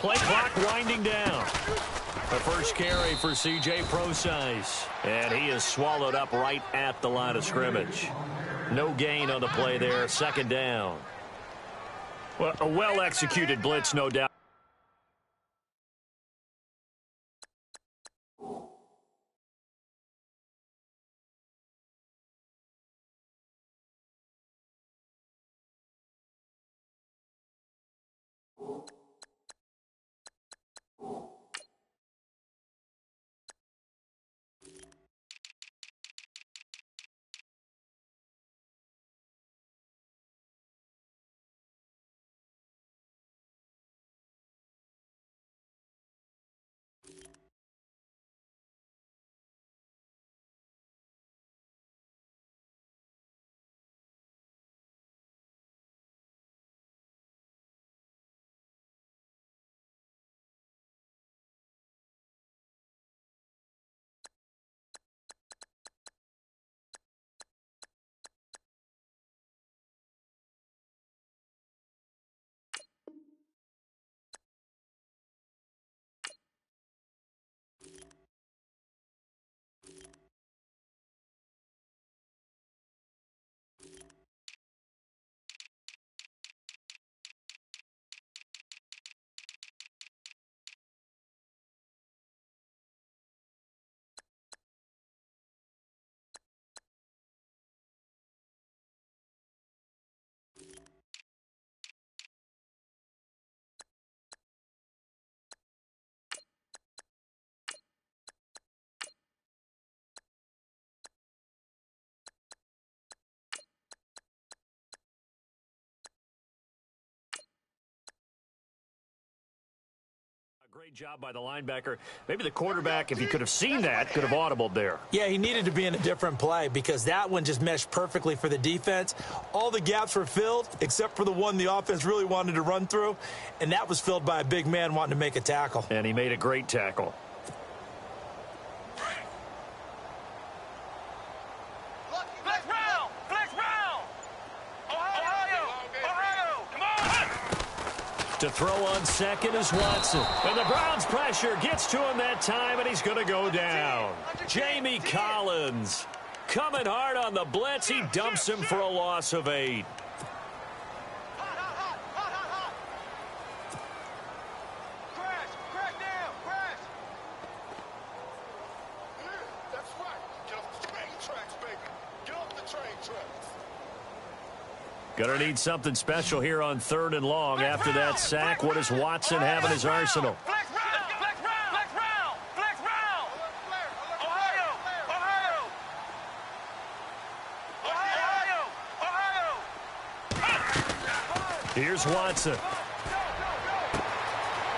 Play clock winding down. The first carry for C.J. Procise. And he is swallowed up right at the line of scrimmage. No gain on the play there. Second down. Well, a well-executed blitz, no doubt. Great job by the linebacker. Maybe the quarterback, if he could have seen that, could have audibled there. Yeah, he needed to be in a different play because that one just meshed perfectly for the defense. All the gaps were filled except for the one the offense really wanted to run through, and that was filled by a big man wanting to make a tackle. And he made a great tackle. To throw on second is Watson. And the Browns' pressure gets to him that time, and he's going to go down. Jamie Collins coming hard on the blitz. He dumps him for a loss of 8. Going to need something special here on 3rd and long. After that sack, what does Watson have in his arsenal? Here's Watson.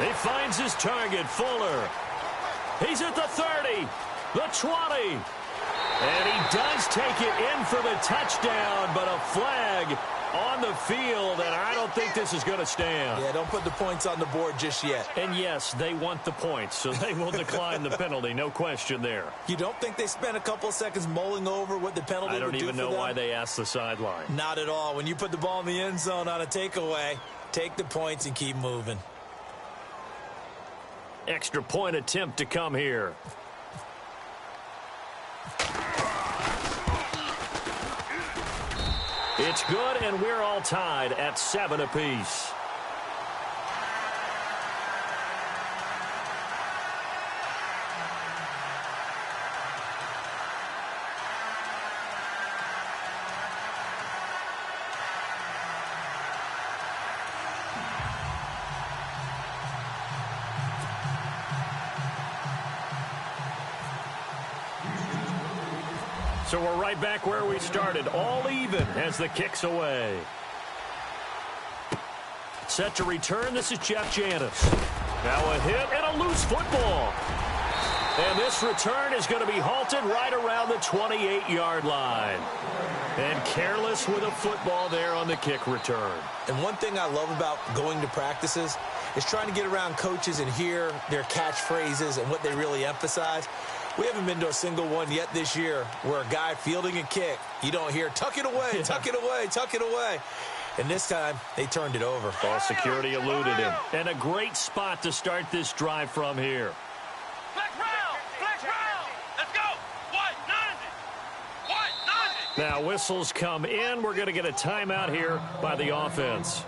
He finds his target, Fuller. He's at the 30, the 20. And he does take it in for the touchdown, but a flag on the field, and I don't think this is going to stand. Yeah, don't put the points on the board just yet. And yes, they want the points, so they will decline the penalty, no question there. You don't think they spent a couple of seconds mulling over what the penalty would do for them? I don't even know why they asked the sideline. Not at all. When you put the ball in the end zone on a takeaway, take the points and keep moving. Extra point attempt to come here. It's good, and we're all tied at 7 apiece. So we're right back where we started, all even as the kick's away. Set to return, this is Jeff Janis. Now a hit and a loose football. And this return is going to be halted right around the 28-yard line. And careless with a football there on the kick return. And one thing I love about going to practices is trying to get around coaches and hear their catchphrases and what they really emphasize. We haven't been to a single one yet this year where a guy fielding a kick, you don't hear, tuck it away, tuck it away, tuck it away. And this time, they turned it over. Ball security eluded him. And a great spot to start this drive from here. Flex round! Flex round! Let's go! White 90! White 90! Now whistles come in. We're going to get a timeout here by the offense.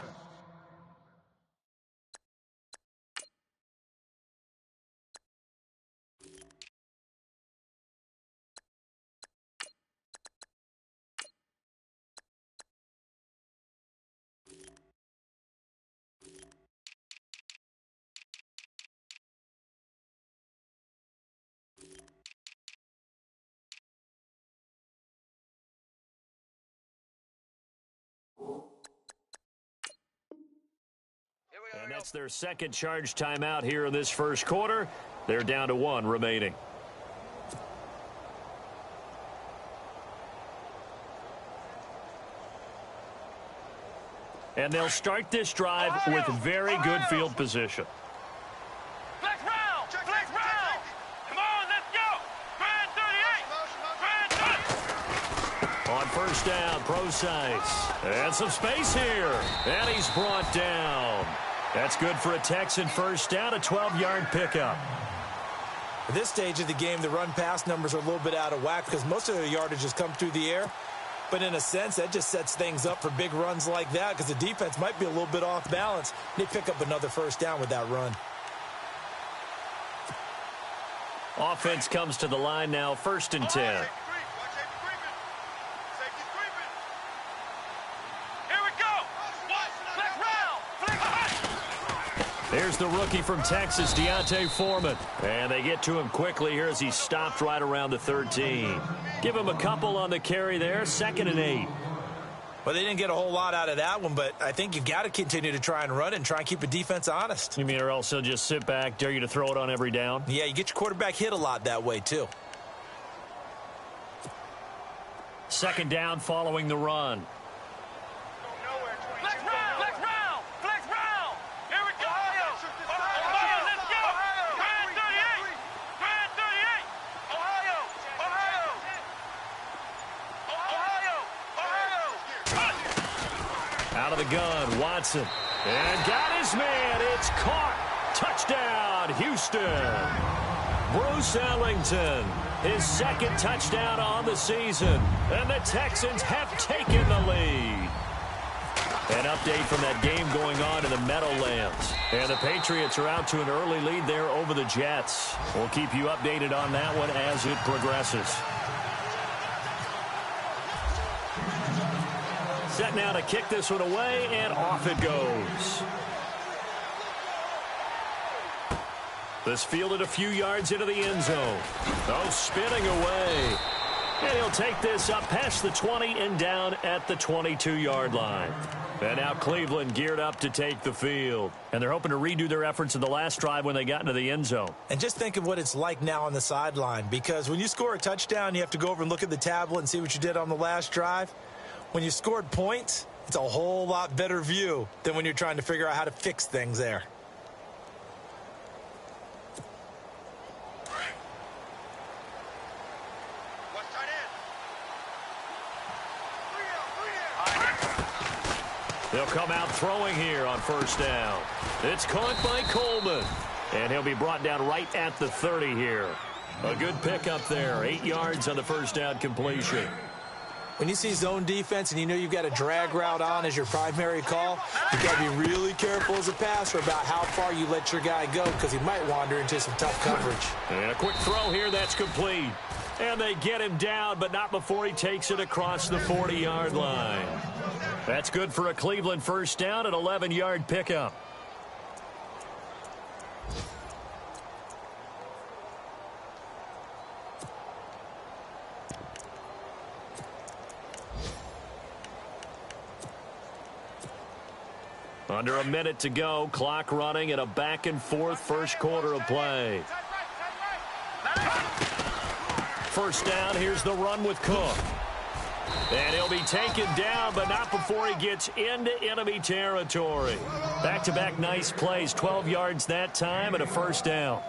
And that's their second charge timeout here in this first quarter. They're down to 1 remaining. And they'll start this drive with very good field position. Flex round! Flex round! Come on, let's go! Grand 38! Grand 30! On first down, Procise. And some space here. And he's brought down. That's good for a Texan first down, a 12-yard pickup. At this stage of the game, the run-pass numbers are a little bit out of whack because most of their yardage has come through the air. But in a sense, that just sets things up for big runs like that because the defense might be a little bit off balance. They pick up another first down with that run. Offense comes to the line now, 1st and 10. There's the rookie from Texas, Deontay Foreman. And they get to him quickly here as he stopped right around the 13. Give him a couple on the carry there, 2nd and 8. Well, they didn't get a whole lot out of that one, but I think you've got to continue to try and run and try and keep the defense honest. You mean or else he'll just sit back, dare you to throw it on every down? Yeah, you get your quarterback hit a lot that way, too. 2nd down following the run. Out of the gun, Watson. And got his man. It's caught. Touchdown, Houston. Bruce Ellington, his 2nd touchdown on the season. And the Texans have taken the lead. An update from that game going on in the Meadowlands. And the Patriots are out to an early lead there over the Jets. We'll keep you updated on that one as it progresses. Set now to kick this one away, and off it goes. This fielded a few yards into the end zone. Oh, spinning away. And he'll take this up past the 20 and down at the 22-yard line. And now Cleveland geared up to take the field. And they're hoping to redo their efforts in the last drive when they got into the end zone. And just think of what it's like now on the sideline, because when you score a touchdown, you have to go over and look at the tablet and see what you did on the last drive. When you scored points, it's a whole lot better view than when you're trying to figure out how to fix things there. They'll come out throwing here on first down. It's caught by Coleman. And he'll be brought down right at the 30 here. A good pickup there. 8 yards on the first down completion. When you see zone defense and you know you've got a drag route on as your primary call, you've got to be really careful as a passer about how far you let your guy go because he might wander into some tough coverage. And a quick throw here, that's complete. And they get him down, but not before he takes it across the 40-yard line. That's good for a Cleveland first down, an 11-yard pickup. Under a minute to go, clock running, and a back-and-forth first quarter of play. First down, here's the run with Cook. And he'll be taken down, but not before he gets into enemy territory. Back-to-back nice plays, 12 yards that time, and a first down.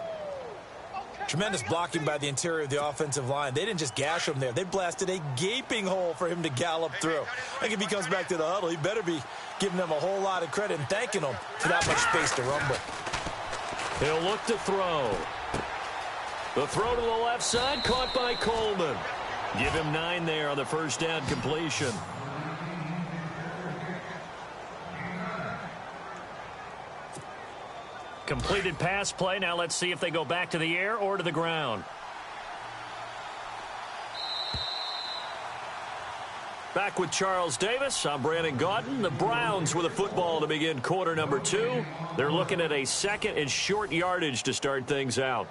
Tremendous blocking by the interior of the offensive line. They didn't just gash him there. They blasted a gaping hole for him to gallop through. I think if he comes back to the huddle, he better be giving them a whole lot of credit and thanking them for that much space to rumble. He'll look to throw. The throw to the left side, caught by Coleman. Give him 9 there on the first down completion. Completed pass play. Now let's see if they go back to the air or to the ground. Back with Charles Davis. I'm Brandon Gaudin. The Browns with a football to begin quarter number 2. They're looking at a second and short yardage to start things out.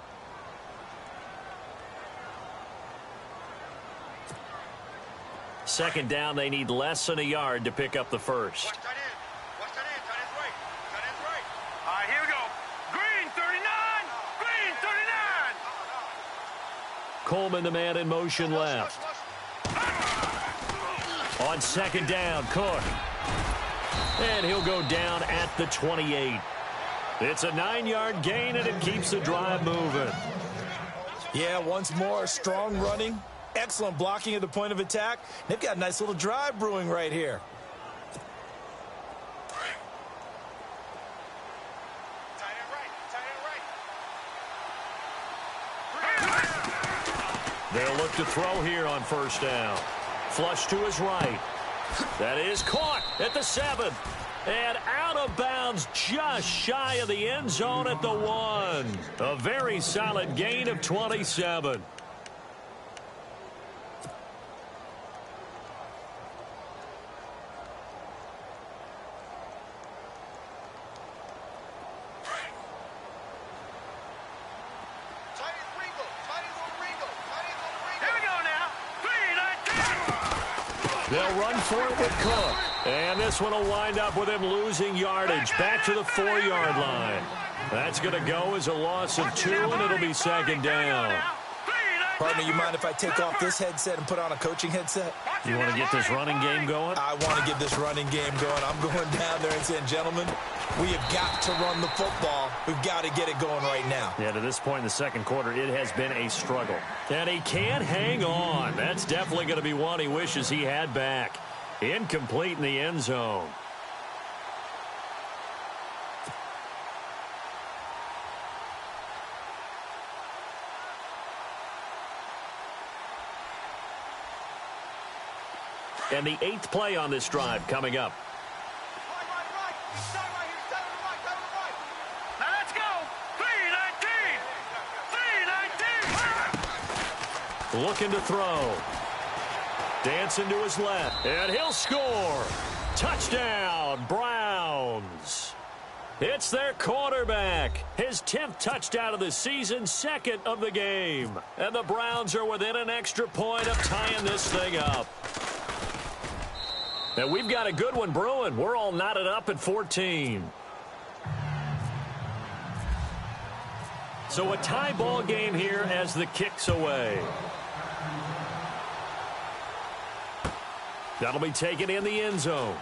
Second down, they need less than a yard to pick up the first. Watch tight end. Watch tight end. Tight end's right. Tight end's right. All right, here we go. Green, 39. Green, 39. Coleman, the man in motion left. On second down, Cook. And he'll go down at the 28. It's a 9-yard gain, and it keeps the drive moving. Yeah, once more, strong running. Excellent blocking at the point of attack. They've got a nice little drive brewing right here. Tight end right. Tight end right. They'll look to throw here on first down. Flush to his right. That is caught at the 7. And out of bounds just shy of the end zone at the 1. A very solid gain of 27. They'll run for it with Cook. And this one will wind up with him losing yardage back to the 4-yard line. That's going to go as a loss of 2, and it'll be second down. Partner, you mind if I take off this headset and put on a coaching headset? You want to get this running game going? I want to get this running game going. I'm going down there and saying, gentlemen, we have got to run the football. We've got to get it going right now. Yeah, to this point in the second quarter, it has been a struggle. And he can't hang on. That's definitely going to be one he wishes he had back. Incomplete in the end zone. And the 8th play on this drive coming up. Now let's go. 3-19. Looking to throw. Dancing to his left. And he'll score. Touchdown, Browns. It's their quarterback. His 10th touchdown of the season, 2nd of the game. And the Browns are within an extra point of tying this thing up. And we've got a good one brewing. We're all knotted up at 14. So a tie ball game here as the kick's away. That'll be taken in the end zone.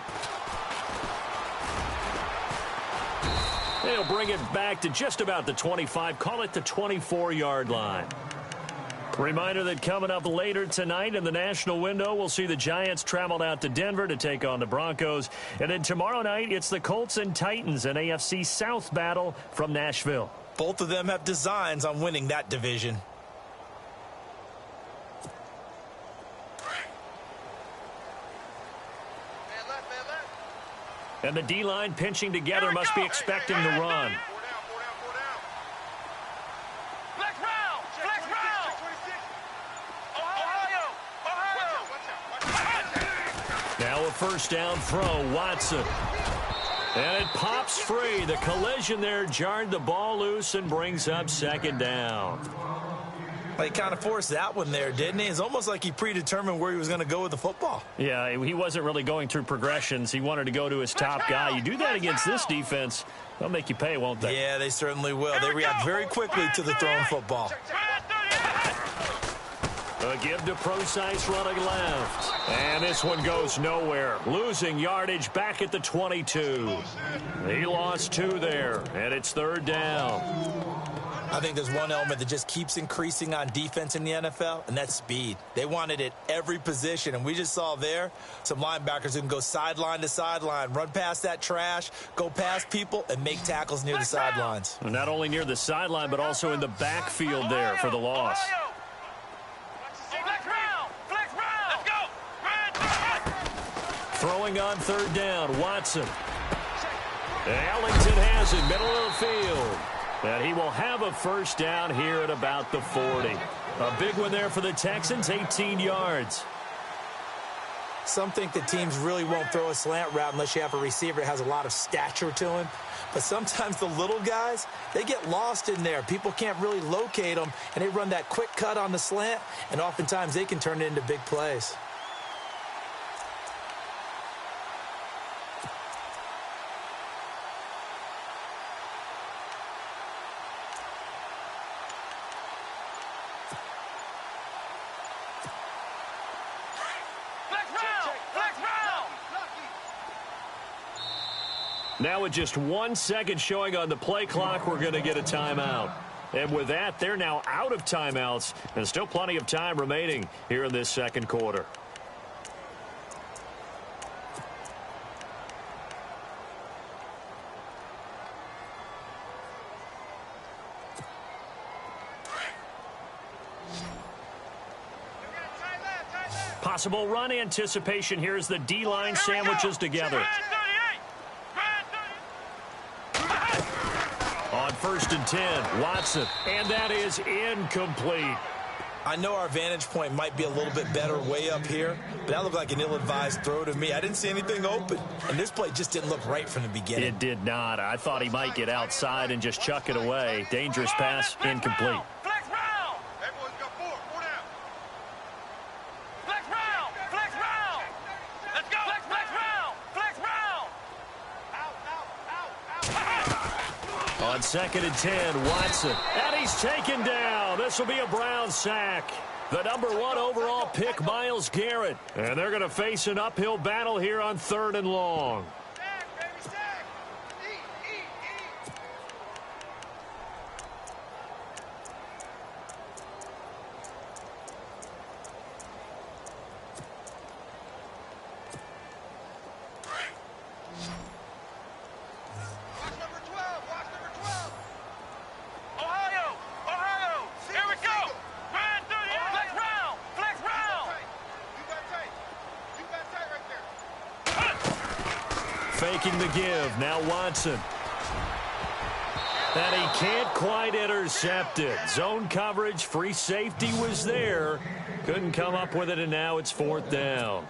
They'll bring it back to just about the 25. Call it the 24-yard line. Reminder that coming up later tonight in the national window, we'll see the Giants travel out to Denver to take on the Broncos. And then tomorrow night, it's the Colts and Titans, an AFC South battle from Nashville. Both of them have designs on winning that division. And the D-line pinching together must be expecting the run. Now a first down throw, Watson. And it pops free. The collision there jarred the ball loose and brings up second down. Well, he kind of forced that one there, didn't he? It's almost like he predetermined where he was going to go with the football. Yeah, he wasn't really going through progressions. He wanted to go to his top guy. You do that against this defense, they'll make you pay, won't they? Yeah, they certainly will. They react very quickly to the thrown football. A give to Procise running left. And this one goes nowhere. Losing yardage back at the 22. He lost 2 there, and it's third down. I think there's one element that just keeps increasing on defense in the NFL, and that's speed. They want it at every position, and we just saw there some linebackers who can go sideline to sideline, run past that trash, go past people, and make tackles near the sidelines. Not only near the sideline, but also in the backfield there for the loss. Throwing on third down, Watson. Ellington has it, middle of the field. And he will have a first down here at about the 40. A big one there for the Texans, 18 yards. Some think that teams really won't throw a slant route unless you have a receiver that has a lot of stature to him. But sometimes the little guys, they get lost in there. People can't really locate them, and they run that quick cut on the slant, and oftentimes they can turn it into big plays. Now with just 1 second showing on the play clock, we're going to get a timeout. And with that, they're now out of timeouts, and still plenty of time remaining here in this second quarter. Possible run anticipation here as the D-line sandwiches together. On 1st and 10, Watson, and that is incomplete. I know our vantage point might be a little bit better way up here, but that looked like an ill-advised throw to me. I didn't see anything open, and this play just didn't look right from the beginning. It did not. I thought he might get outside and just chuck it away. Dangerous pass, incomplete. On 2nd and 10, Watson. And he's taken down. This will be a Brown sack. The number 1 overall pick, Myles Garrett. And they're going to face an uphill battle here on 3rd and long. Faking the give. Now Watson. And he can't quite intercept it. Zone coverage, free safety was there. Couldn't come up with it, and now it's 4th down.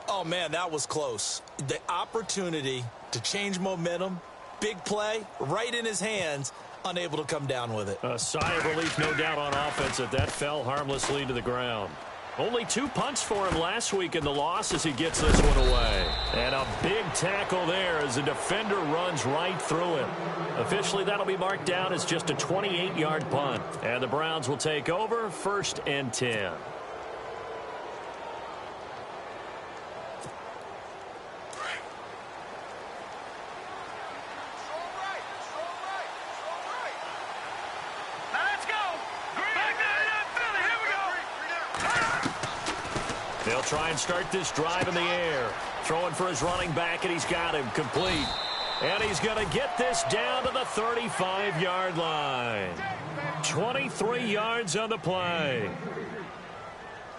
Oh, man, that was close. The opportunity to change momentum, big play, right in his hands, unable to come down with it. A sigh of relief, no doubt, on offense that that fell harmlessly to the ground. Only 2 punts for him last week in the loss as he gets this one away. And a big tackle there as the defender runs right through him. Officially, that'll be marked down as just a 28-yard punt. And the Browns will take over 1st and 10. They'll try and start this drive in the air. Throwing for his running back, and he's got him complete. And he's going to get this down to the 35-yard line. 23 yards on the play.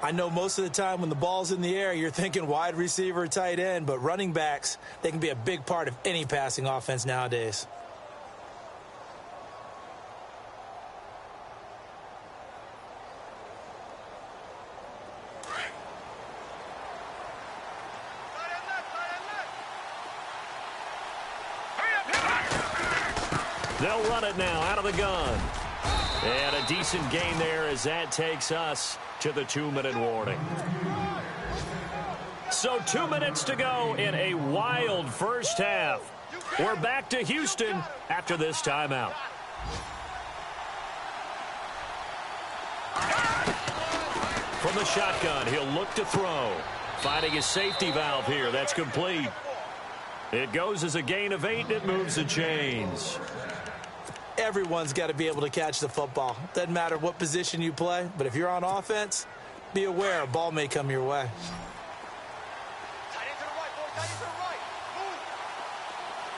I know most of the time when the ball's in the air, you're thinking wide receiver, tight end, but running backs, they can be a big part of any passing offense nowadays. They'll run it now out of the gun. And a decent gain there as that takes us to the 2-minute warning. So 2 minutes to go in a wild first half. We're back to Houston after this timeout. From the shotgun, he'll look to throw. Finding his safety valve here. That's complete. It goes as a gain of 8, and it moves the chains. everyone's got to be able to catch the football. Doesn't matter what position you play, but if you're on offense, be aware a ball may come your way. Tight end to the right, boy. Tight end to the right. Move.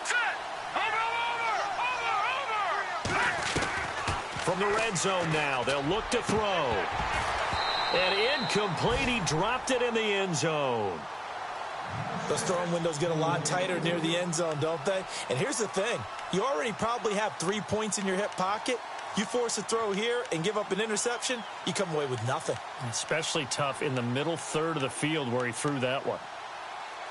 Set. Over. From the red zone now, they'll look to throw. And incomplete. He dropped it in the end zone. Those throwing windows get a lot tighter near the end zone, don't they? And here's the thing. You already probably have 3 points in your hip pocket. You force a throw here and give up an interception, you come away with nothing. Especially tough in the middle third of the field where he threw that one.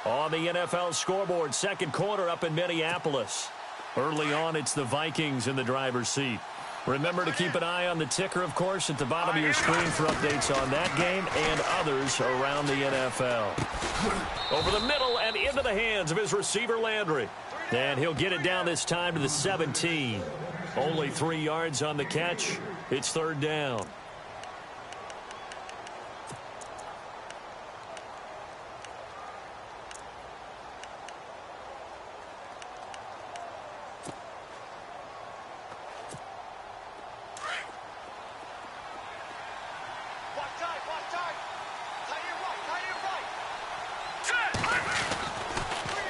On the NFL scoreboard, second quarter up in Minneapolis. Early on, it's the Vikings in the driver's seat. Remember to keep an eye on the ticker, of course, at the bottom of your screen for updates on that game and others around the NFL. Over the middle and into the hands of his receiver, Landry. And he'll get it down this time to the 17. Only 3 yards on the catch. It's third down.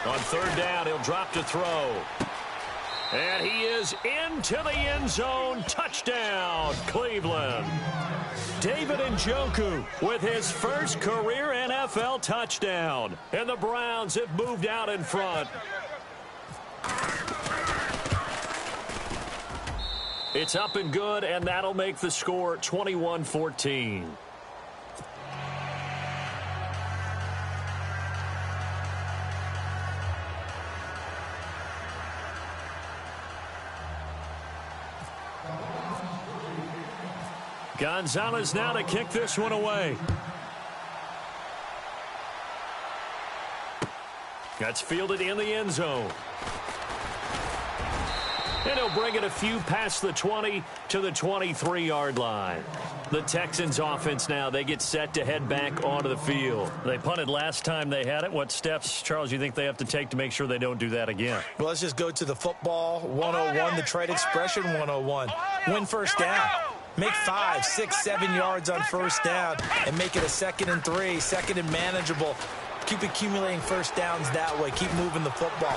On third down, he'll drop to throw. And he is into the end zone. Touchdown, Cleveland. David Njoku with his first career NFL touchdown. And the Browns have moved out in front. It's up and good, and that'll make the score 21-14. Gonzalez now to kick this one away. That's fielded in the end zone. And he'll bring it a few past the 20 to the 23-yard line. The Texans offense now, they get set to head back onto the field. They punted last time they had it. What steps, Charles, you think they have to take to make sure they don't do that again? Well, let's just go to the football 101, the trade expression 101. Win first down. Make 5, 6, 7 yards on first down and make it a 2nd and 3, 2nd and manageable. Keep accumulating first downs that way. Keep moving the football.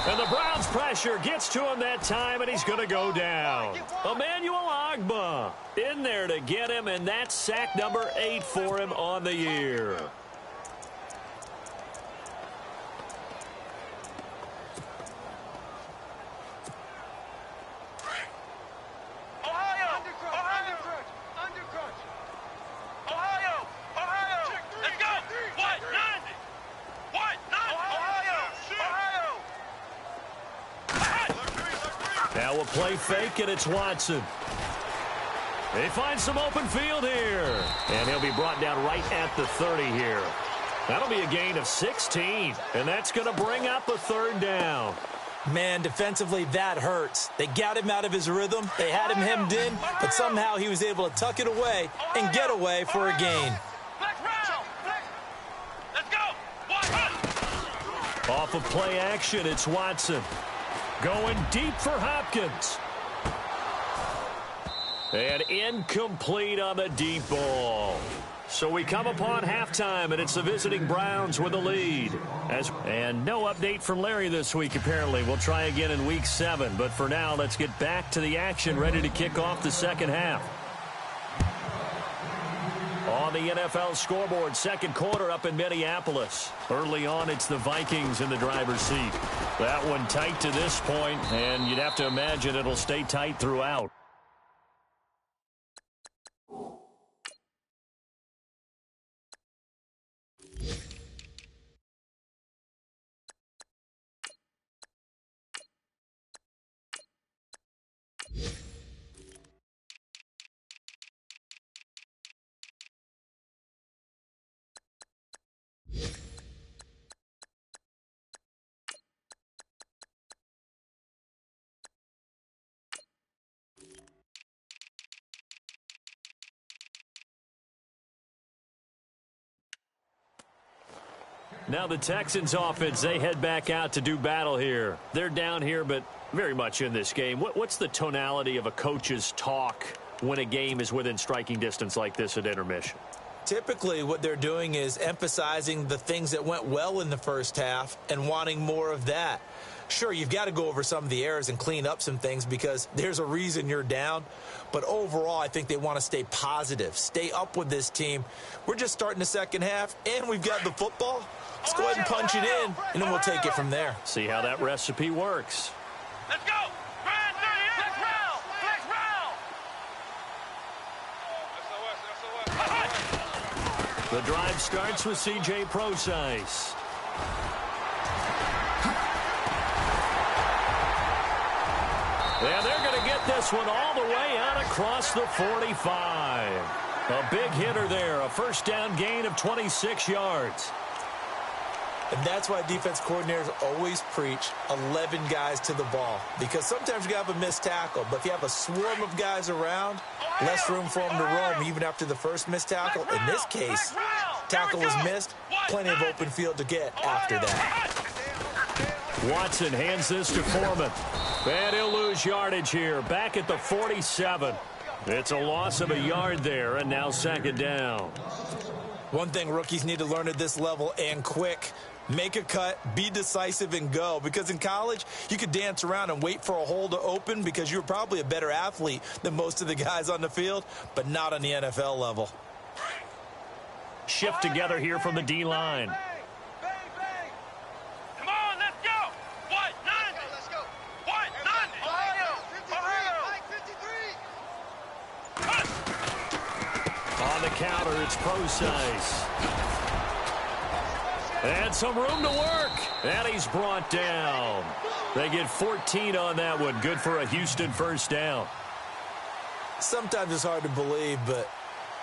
And the Browns pressure gets to him that time, and he's going to go down. Emmanuel Ogbah in there to get him, and that's sack number 8 for him on the year. Now a play fake, and it's Watson. They find some open field here. And he'll be brought down right at the 30 here. That'll be a gain of 16. And that's going to bring up a third down. Man, defensively, that hurts. They got him out of his rhythm. They had him hemmed in, but somehow he was able to tuck it away and get away for a gain. Off of play action, it's Watson. Going deep for Hopkins. And incomplete on the deep ball. So we come upon halftime, and it's the visiting Browns with a lead. And no update from Larry this week, apparently. We'll try again in Week 7. But for now, let's get back to the action, ready to kick off the second half. On the NFL scoreboard, second quarter up in Minneapolis. Early on, it's the Vikings in the driver's seat. That one tight to this point, and you'd have to imagine it'll stay tight throughout. Now the Texans offense, they head back out to do battle here. They're down here, but very much in this game. What's the tonality of a coach's talk when a game is within striking distance like this at intermission? Typically, what they're doing is emphasizing the things that went well in the first half and wanting more of that. Sure, you've got to go over some of the errors and clean up some things because there's a reason you're down. But overall, I think they want to stay positive, stay up with this team. We're just starting the second half, and we've got the football. Let's go ahead and punch it in, and then we'll take it from there. See how that recipe works. Let's go. Flex round. Flex round. The drive starts with C.J. Procise. And they're going to get this one all the way out across the 45. A big hitter there, a first down gain of 26 yards. And that's why defense coordinators always preach 11 guys to the ball. Because sometimes you have a missed tackle, but if you have a swarm of guys around, less room for them to roam even after the first missed tackle. In this case, tackle was missed, plenty of open field to get after that. Watson hands this to Foreman. And he'll lose yardage here, back at the 47. It's a loss of a yard there, and now second down. One thing rookies need to learn at this level, and quick, make a cut, be decisive, and go. Because in college, you could dance around and wait for a hole to open because you're probably a better athlete than most of the guys on the field, but not on the NFL level. Shift together here from the D-line. Come on, let's go. What? 90. Let's go. What? 90. On the counter, it's Procise. And some room to work. And he's brought down. They get 14 on that one. Good for a Houston first down. Sometimes it's hard to believe, but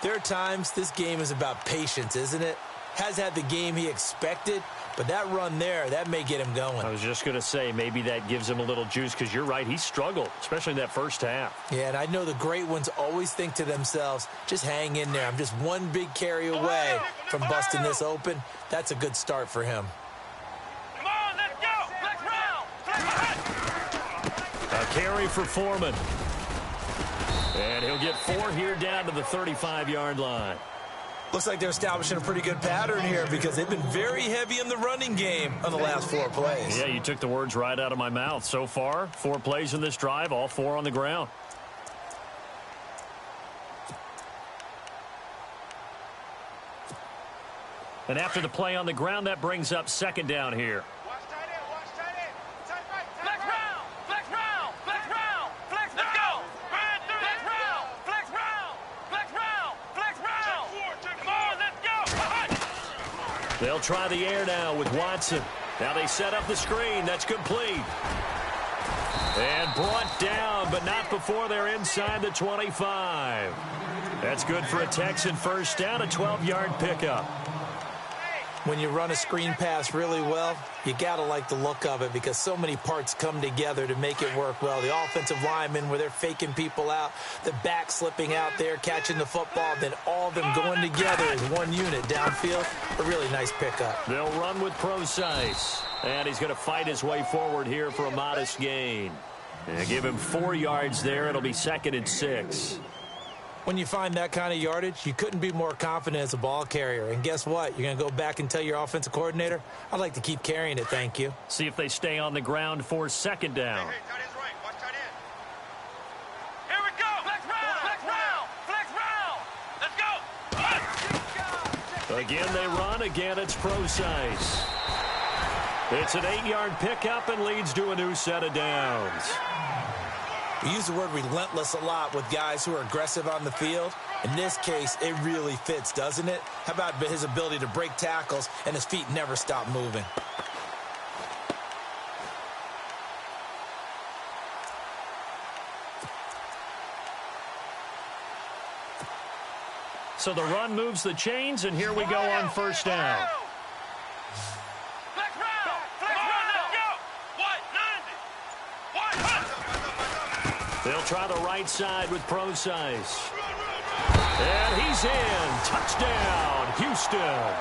there are times this game is about patience, isn't it? Has had the game he expected, but that run there, that may get him going. I was just going to say, maybe that gives him a little juice because you're right, he struggled, especially in that first half. Yeah, and I know the great ones always think to themselves, just hang in there. I'm just one big carry away from busting this open. That's a good start for him. Come on, let's go. Flex round. A carry for Foreman. And he'll get 4 here down to the 35-yard line. Looks like they're establishing a pretty good pattern here because they've been very heavy in the running game on the last 4 plays. Yeah, you took the words right out of my mouth. So far, 4 plays in this drive, all 4 on the ground. And after the play on the ground, that brings up second down here. Watch tight end. Watch tight end. Tight right. Flex round. Flex round. Flex round. Flex. Let's go. Flex round. Flex round. Flex round. Flex round. Come on, let's go. They'll try the air now with Watson. Now they set up the screen. That's complete. And brought down, but not before they're inside the 25. That's good for a Texan first down, a 12-yard pickup. When you run a screen pass really well, you got to like the look of it because so many parts come together to make it work well. The offensive linemen, where they're faking people out, the back slipping out there, catching the football, then all of them going together as one unit downfield. A really nice pickup. They'll run with Procise. And he's going to fight his way forward here for a modest gain. And give him 4 yards there. It'll be 2nd and 6. When you find that kind of yardage, you couldn't be more confident as a ball carrier. And guess what? You're going to go back and tell your offensive coordinator, I'd like to keep carrying it, thank you. See if they stay on the ground for second down. Hey, tight end's right. Watch tight end. Here we go. Flex round. Flex round. Flex round. Let's go. Again, they run. Again, it's Procise. It's an 8-yard pickup and leads to a new set of downs. We use the word relentless a lot with guys who are aggressive on the field. In this case, it really fits, doesn't it? How about his ability to break tackles and his feet never stop moving? So the run moves the chains, and here we go on first down. They'll try the right side with Procise. And he's in. Touchdown, Houston.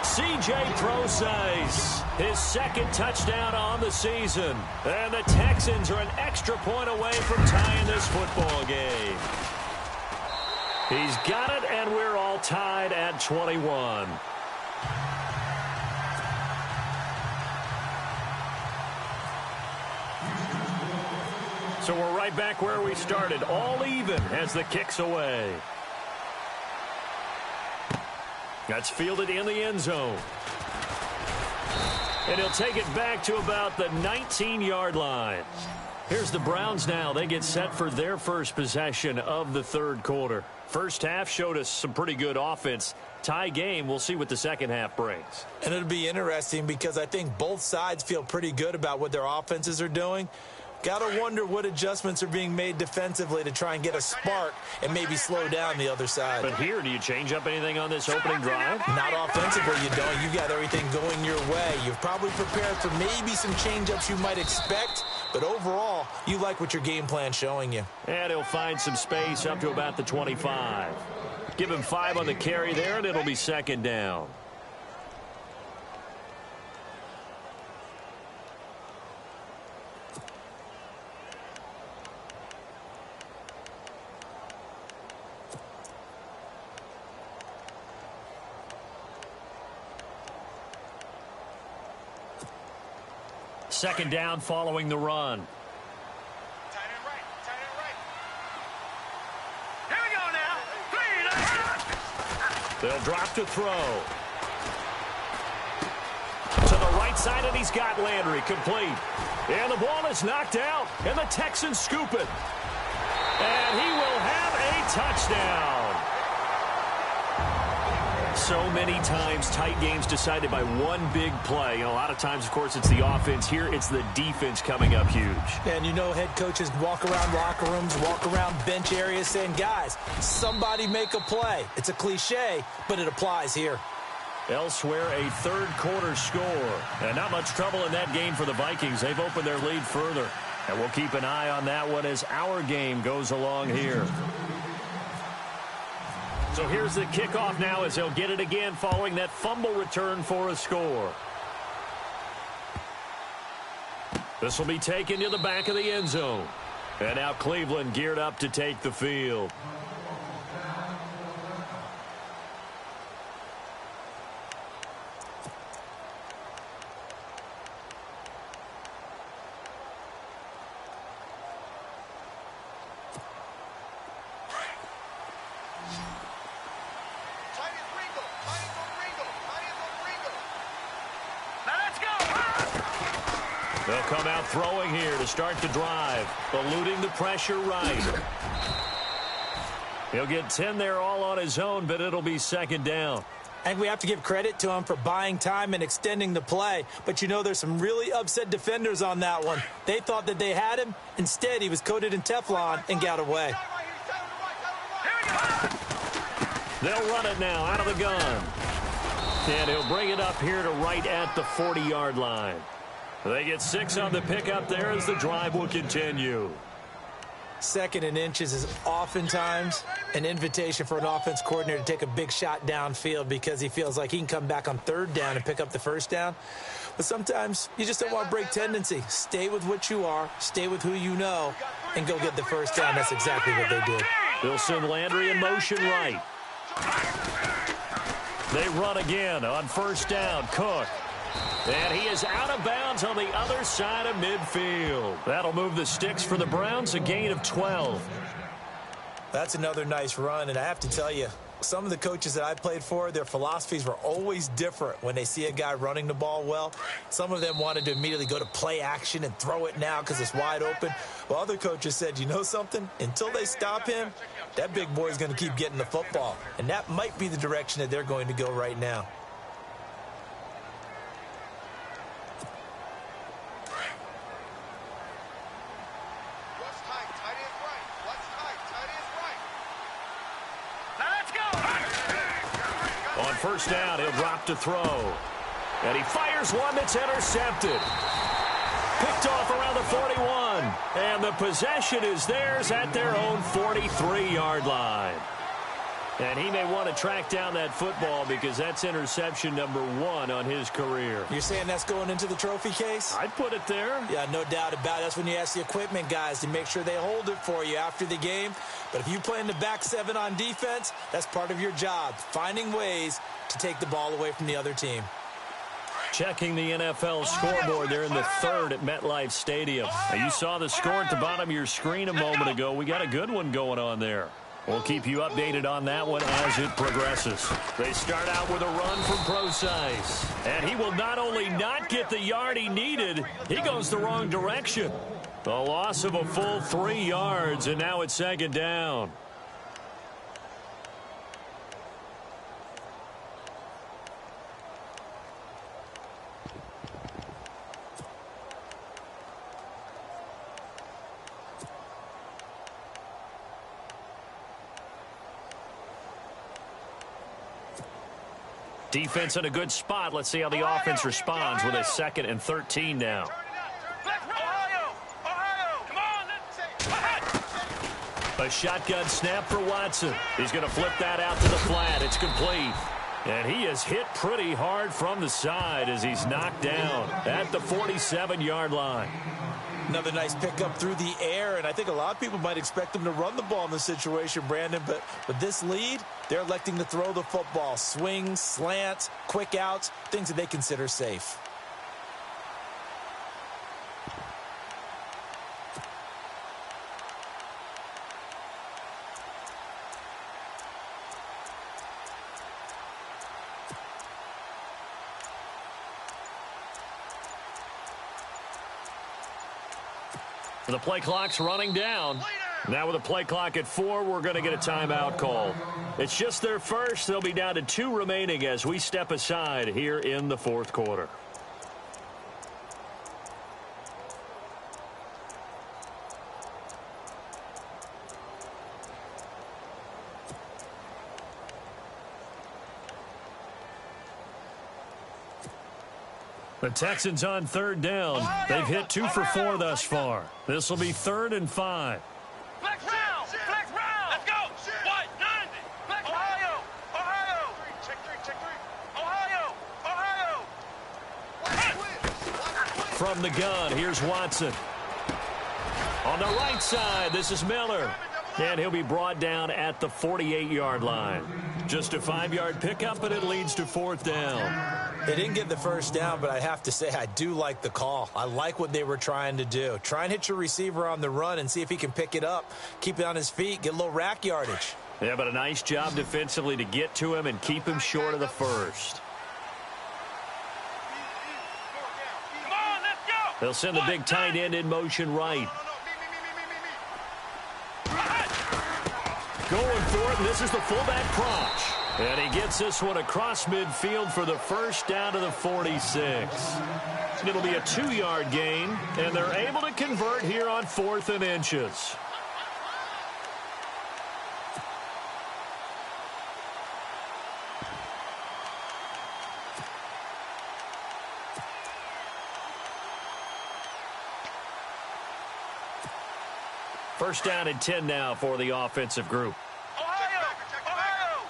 C.J. Procise, his second touchdown on the season. And the Texans are an extra point away from tying this football game. He's got it, and we're all tied at 21. So we're right back where we started, all even as the kick's away. That's fielded in the end zone. And he'll take it back to about the 19-yard line. Here's the Browns now. They get set for their first possession of the third quarter. First half showed us some pretty good offense. Tie game, we'll see what the second half brings. And it'll be interesting because I think both sides feel pretty good about what their offenses are doing. Got to wonder what adjustments are being made defensively to try and get a spark and maybe slow down the other side. But here, do you change up anything on this opening drive? Not offensively, you don't. You got everything going your way. You've probably prepared for maybe some change-ups you might expect, but overall, you like what your game plan's showing you. And he'll find some space up to about the 25. Give him 5 on the carry there, and it'll be second down. Second down following the run. Tight end right. Tight end right. Here we go now. They'll drop to throw. To the right side, and he's got Landry complete. And the ball is knocked out, and the Texans scoop it. And he will have a touchdown. So many times tight games decided by one big play. You know, a lot of times, of course, it's the offense. Here, it's the defense coming up huge. And you know, head coaches walk around locker rooms, walk around bench areas saying, guys, somebody make a play. It's a cliche, but it applies here. Elsewhere, a third quarter score. And not much trouble in that game for the Vikings. They've opened their lead further. And we'll keep an eye on that one as our game goes along here. So here's the kickoff now as they'll get it again following that fumble return for a score. This will be taken to the back of the end zone. And now Cleveland geared up to take the field. They'll come out throwing here to start the drive, eluding the pressure right. He'll get 10 there all on his own, but it'll be second down. And we have to give credit to him for buying time and extending the play. But you know, there's some really upset defenders on that one. They thought that they had him. Instead, he was coated in Teflon and got away. They'll run it now out of the gun. And he'll bring it up here to right at the 40-yard line. They get 6 on the pickup there as the drive will continue. Second and inches is oftentimes an invitation for an offense coordinator to take a big shot downfield because he feels like he can come back on third down and pick up the first down. But sometimes you just don't want to break tendency. Stay with what you are, stay with who you know, and go get the first down. That's exactly what they did. They'll send Landry in motion right. They run again on first down. Cook. And he is out of bounds on the other side of midfield. That'll move the sticks for the Browns, a gain of 12. That's another nice run, and I have to tell you, some of the coaches that I played for, their philosophies were always different when they see a guy running the ball well. Some of them wanted to immediately go to play action and throw it now because it's wide open. Well, other coaches said, you know something? Until they stop him, that big boy is going to keep getting the football. And that might be the direction that they're going to go right now. On first down, he'll drop to throw. And he fires one that's intercepted. Picked off around the 41. And the possession is theirs at their own 43-yard line. And he may want to track down that football because that's interception number 1 on his career. You're saying that's going into the trophy case? I'd put it there. Yeah, no doubt about it. That's when you ask the equipment guys to make sure they hold it for you after the game. But if you play in the back 7 on defense, that's part of your job, finding ways to take the ball away from the other team. Checking the NFL scoreboard, they're in the 3rd at MetLife Stadium. Now, you saw the score at the bottom of your screen a moment ago. We got a good one going on there. We'll keep you updated on that one as it progresses. They start out with a run from Procise. And he will not only not get the yard he needed, he goes the wrong direction. A loss of a full 3 yards, and now it's 2nd down. Defense in a good spot. Let's see how the offense responds with a 2nd and 13 now. A shotgun snap for Watson. He's going to flip that out to the flat. It's complete. And he is hit pretty hard from the side as he's knocked down at the 47-yard line. Another nice pickup through the air, and I think a lot of people might expect them to run the ball in this situation, Brandon, but with this lead, they're electing to throw the football. Swings, slants, quick outs, things that they consider safe. The play clock's running down. Now with a play clock at 4, we're going to get a timeout call. It's just their first. They'll be down to 2 remaining as we step aside here in the 4th quarter. The Texans on 3rd down. They've hit 2 for 4 thus far. This will be 3rd and 5. Flex round! Flex round! Let's go! What? 90! Flex Ohio! Ohio! Check 3, check 3. Ohio! From the gun, here's Watson. On the right side, this is Miller. And he'll be brought down at the 48-yard line. Just a 5-yard pickup, and it leads to 4th down. They didn't get the first down, but I have to say I do like the call. I like what they were trying to do. Try and hit your receiver on the run and see if he can pick it up, keep it on his feet, get a little rack yardage. Yeah, but a nice job defensively to get to him and keep him short of the first. Come on, let's go! They'll send the big tight end in motion right. Going for it, and this is the fullback crotch. And he gets this one across midfield for the first down to the 46. It'll be a 2-yard gain, and they're able to convert here on 4th and inches. First down and 10 now for the offensive group. Ohio! Ohio!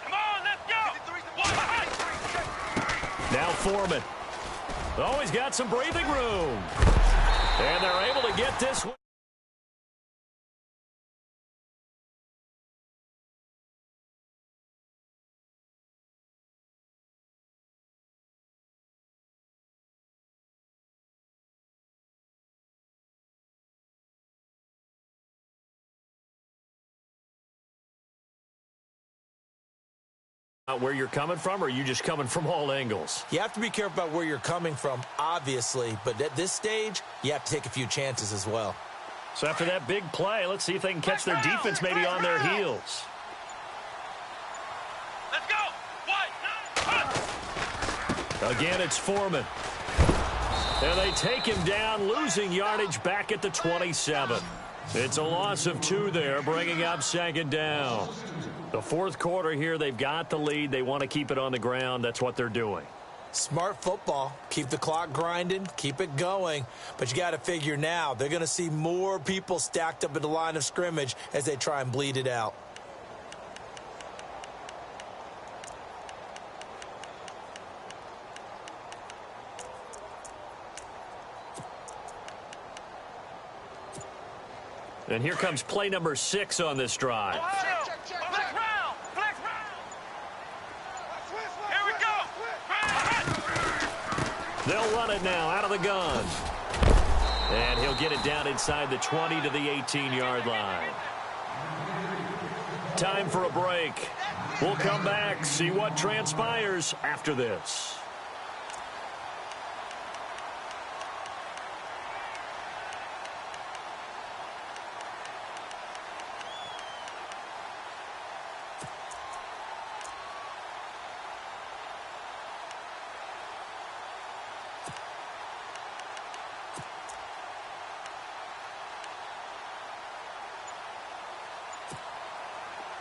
Come on, let's go! Now Foreman. Oh, he's got some breathing room. And they're able to get this one. Where you're coming from, or are you just coming from all angles? You have to be careful about where you're coming from, obviously, but at this stage, you have to take a few chances as well. So after that big play, let's see if they can catch their defense maybe on their heels. Let's go! Again, it's Foreman. And they take him down, losing yardage back at the 27. It's a loss of 2 there, bringing up 2nd down. The 4th quarter here, they've got the lead. They want to keep it on the ground. That's what they're doing. Smart football. Keep the clock grinding. Keep it going. But you got to figure now, they're going to see more people stacked up at the line of scrimmage as they try and bleed it out. And here comes play number 6 on this drive. Flex round. Flex round. Here we go. They'll run it now out of the gun. And he'll get it down inside the 20 to the 18-yard line. Time for a break. We'll come back, see what transpires after this.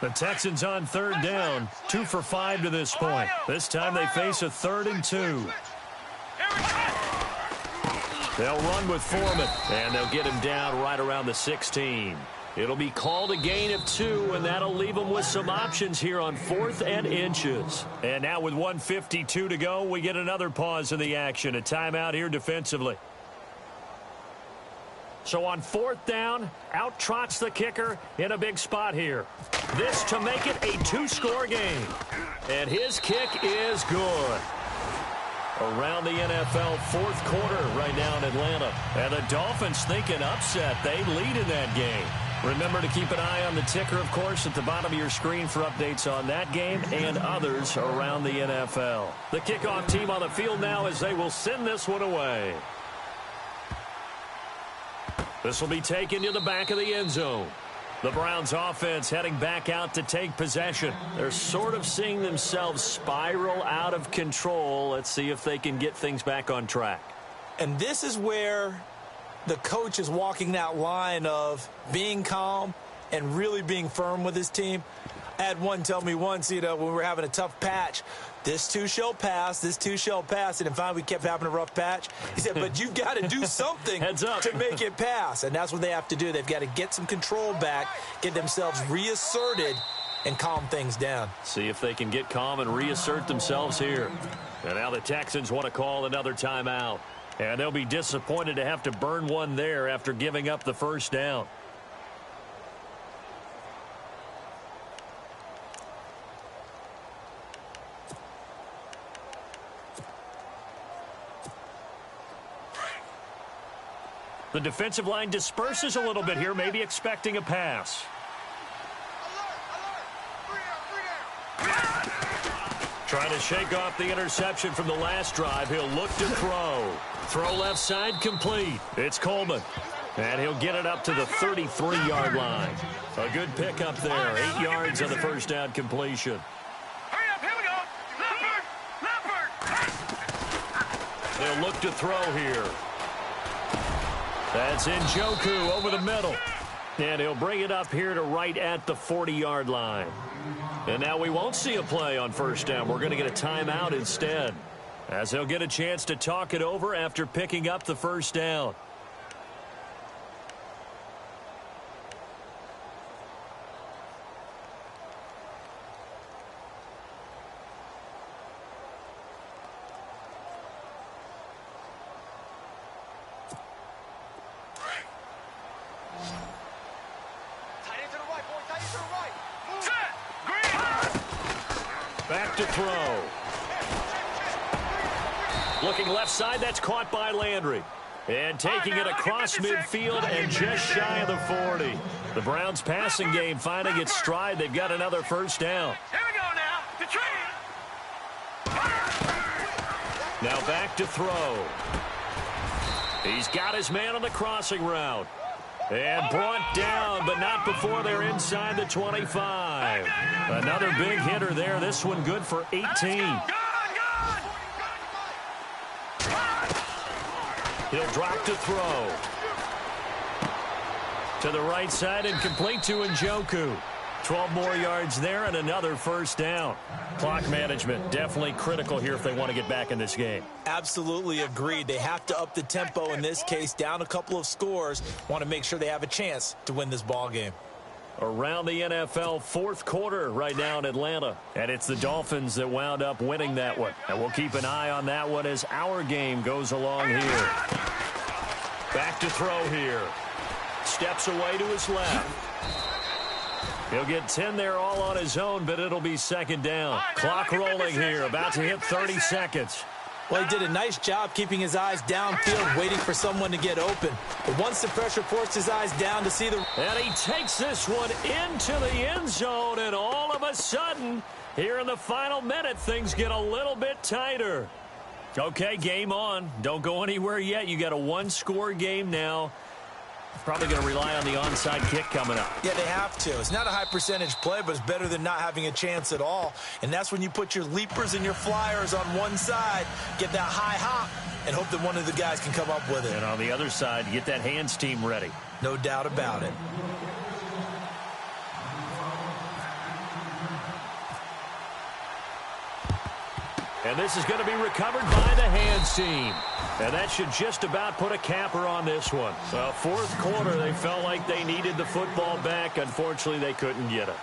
The Texans on third down, 2 for 5 to this point. This time they face a 3rd and 2. They'll run with Foreman, and they'll get him down right around the 16. It'll be called a gain of 2, and that'll leave them with some options here on 4th and inches. And now with 1:52 to go, we get another pause in the action, a timeout here defensively. So on 4th down, out trots the kicker in a big spot here. This to make it a 2-score game. And his kick is good. Around the NFL 4th quarter right now in Atlanta. And the Dolphins think an upset. They lead in that game. Remember to keep an eye on the ticker, of course, at the bottom of your screen for updates on that game and others around the NFL. The kickoff team on the field now as they will send this one away. This will be taken to the back of the end zone. The Browns offense heading back out to take possession. They're sort of seeing themselves spiral out of control. Let's see if they can get things back on track. And this is where the coach is walking that line of being calm and really being firm with his team. I had one tell me once, when we were having a tough patch, this too shall pass, this too shall pass. And finally, we kept having a rough patch. He said, but you've got to do something to make it pass. And that's what they have to do. They've got to get some control back, get themselves reasserted, and calm things down. See if they can get calm and reassert themselves here. And now the Texans want to call another timeout. And they'll be disappointed to have to burn one there after giving up the first down. The defensive line disperses a little bit here, maybe expecting a pass. Trying to shake off the interception from the last drive. He'll look to throw. Throw left side complete. It's Coleman. And he'll get it up to the 33-yard line. A good pickup there. 8 yards on the first down completion. Hurry up, here we go. Leopard. They'll look to throw here. That's Njoku over the middle. And he'll bring it up here to right at the 40-yard line. And now we won't see a play on first down. We're going to get a timeout instead, as he'll get a chance to talk it over after picking up the first down. Back to throw. Looking left side, that's caught by Landry. And taking it across midfield and just shy of the 40. The Browns passing game finding its stride. They've got another first down. Here we go now. The train. Now back to throw. He's got his man on the crossing route. And brought down, but not before they're inside the 25. Another big hitter there. This one good for 18. He'll drop to throw. To the right side and complete to Njoku. 12 more yards there and another first down. Clock management definitely critical here if they want to get back in this game. Absolutely agreed. They have to up the tempo in this case, down a couple of scores. Want to make sure they have a chance to win this ball game. Around the NFL fourth quarter right now in Atlanta. And it's the Dolphins that wound up winning that one. And we'll keep an eye on that one as our game goes along here. Back to throw here. steps away to his left. He'll get 10 there all on his own, but it'll be second down. Clock rolling here, about to hit 30 seconds. Well, he did a nice job keeping his eyes downfield, waiting for someone to get open. But once the pressure forced his eyes down to see the... And he takes this one into the end zone, and all of a sudden, here in the final minute, things get a little bit tighter. Okay, game on. Don't go anywhere yet. You got a one-score game now. Probably going to rely on the onside kick coming up. Yeah, they have to. It's not a high percentage play, but it's better than not having a chance at all. And that's when you put your leapers and your flyers on one side, get that high hop, and hope that one of the guys can come up with it. And on the other side, get that hands team ready. No doubt about it. And this is going to be recovered by the hands team. And that should just about put a capper on this one. Well, fourth quarter, they felt like they needed the football back. Unfortunately, they couldn't get it.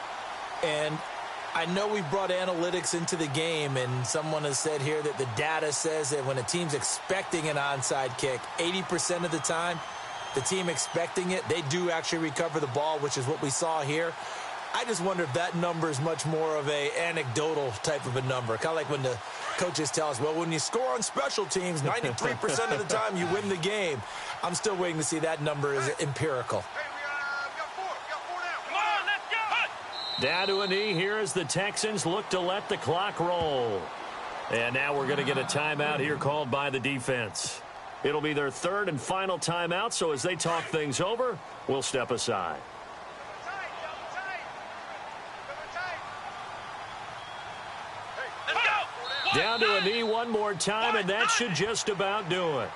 And I know we brought analytics into the game, and someone has said here that the data says that when a team's expecting an onside kick, 80% of the time, the team expecting it, they do actually recover the ball, which is what we saw here. I just wonder if that number is much more of a anecdotal type of a number. Kind of like when the coaches tell us, well, when you score on special teams, 93% of the time you win the game. I'm still waiting to see that number is empirical. Hey, we got four. We got 4 now. Come on, let's go. Down to a knee here as the Texans look to let the clock roll. And now we're going to get a timeout here called by the defense. It'll be their third and final timeout, so as they talk things over, we'll step aside. Down to a knee one more time, and that should just about do it.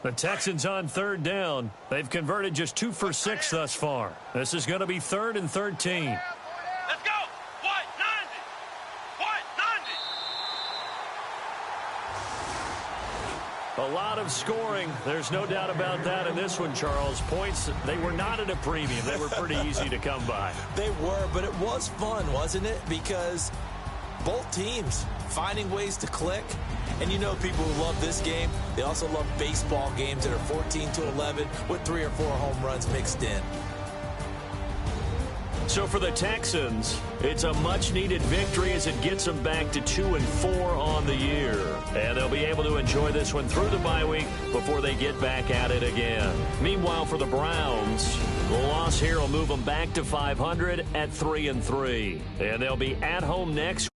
The Texans on third down. They've converted just 2 for 6 thus far. This is going to be 3rd and 13. Let's go. White 90. White 90. A lot of scoring. There's no doubt about that in this one, Charles. Points, they were not at a premium. They were pretty easy to come by. They were, but it was fun, wasn't it? Because both teams finding ways to click. And you know people who love this game, they also love baseball games that are 14-11 with 3 or 4 home runs mixed in. So for the Texans, it's a much-needed victory as it gets them back to 2-4 on the year. And they'll be able to enjoy this one through the bye week before they get back at it again. Meanwhile, for the Browns, the loss here will move them back to 500 at 3-3. And they'll be at home next